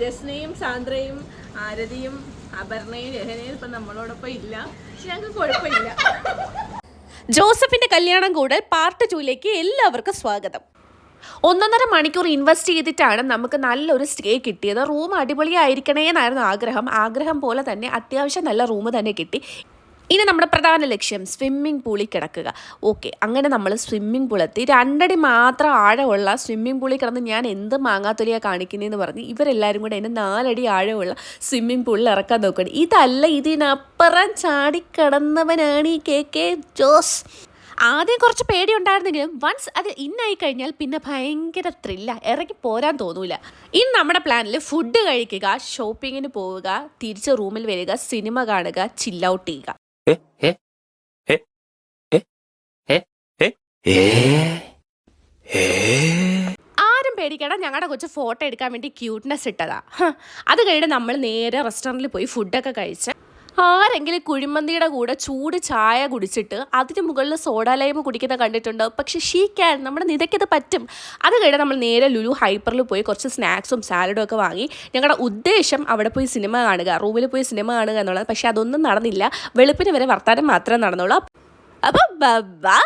ജസ്നയും സാന്ദ്രയും ആരതിയും അപർണയും രഹനയും ഇപ്പം നമ്മളോടൊപ്പം ഇല്ല. പക്ഷെ ഞങ്ങൾക്ക് കുഴപ്പമില്ല. ജോസഫിന്റെ കല്യാണം കൂടൽ പാർട്ട് 2ലേക്ക് എല്ലാവർക്കും സ്വാഗതം. 1.5 മണിക്കൂർ ഇൻവെസ്റ്റ് ചെയ്തിട്ടാണ് നമുക്ക് നല്ലൊരു സ്റ്റേ കിട്ടിയത്. റൂം അടിപൊളിയായിരിക്കണേ എന്നായിരുന്നു ആഗ്രഹം പോലെ തന്നെ അത്യാവശ്യം നല്ല റൂം തന്നെ കിട്ടി. ഇനി നമ്മുടെ പ്രധാന ലക്ഷ്യം സ്വിമ്മിംഗ് പൂളിൽ കിടക്കുക. ഓക്കെ, അങ്ങനെ നമ്മൾ സ്വിമ്മിംഗ് പൂളെത്തി. 2 അടി മാത്രം ആഴമുള്ള സ്വിമ്മിംഗ് പൂളിൽ കിടന്ന് ഞാൻ എന്ത് മാങ്ങാത്തൊലിയാണ് കാണിക്കുന്നതെന്ന് പറഞ്ഞ് ഇവരെല്ലാവരും കൂടെ എന്നെ 4 അടി ആഴമുള്ള സ്വിമ്മിംഗ് പൂളിൽ ഇറക്കാൻ നോക്കുകയാണ്. ഇതല്ല, ഇതിനപ്പുറം ചാടിക്കിടന്നവനാണ് ഈ KK ജോസ്. ആദ്യം കുറച്ച് പേടിയുണ്ടായിരുന്നെങ്കിലും വൺസ് അത് ഇന്നായി കഴിഞ്ഞാൽ പിന്നെ ഭയങ്കര ത്രില്ല, ഇറങ്ങി പോരാൻ തോന്നൂല. ഇനി നമ്മുടെ പ്ലാനിൽ ഫുഡ് കഴിക്കുക, ഷോപ്പിങ്ങിന് പോവുക, തിരിച്ച് റൂമിൽ വരിക, സിനിമ കാണുക, ചിൽ ഔട്ട് ചെയ്യുക. ആരും പേടിക്കണം, ഞങ്ങളുടെ കൊച്ചു ഫോട്ടോ എടുക്കാൻ വേണ്ടി ക്യൂട്ട്നെസ് ഇട്ടതാ. അത് കഴിഞ്ഞ് നമ്മൾ നേരെ റെസ്റ്റോറൻറ്റിൽ പോയി ഫുഡൊക്കെ കഴിച്ച് ആരെങ്കിലും കുഴിമന്തിയുടെ കൂടെ ചൂട് ചായ കുടിച്ചിട്ട് അതിന് മുകളിൽ സോഡ ലൈം കുടിക്കുന്നത് കണ്ടിട്ടുണ്ടോ? പക്ഷെ ഷീക്കാൻ നമ്മുടെ നിതയ്ക്കത് പറ്റും. അത് കഴിഞ്ഞ് നമ്മൾ നേരെ ലുലു ഹൈപ്പറിൽ പോയി കുറച്ച് സ്നാക്സും സാലഡും ഒക്കെ വാങ്ങി. ഞങ്ങളുടെ ഉദ്ദേശം അവിടെ പോയി സിനിമ കാണുക, റൂമിൽ പോയി സിനിമ കാണുക എന്നുള്ളത്. പക്ഷെ അതൊന്നും നടന്നില്ല. വെളുപ്പിന് വരെ വർത്താനം മാത്രമേ നടന്നുള്ളൂ. അപ്പം ബൈ.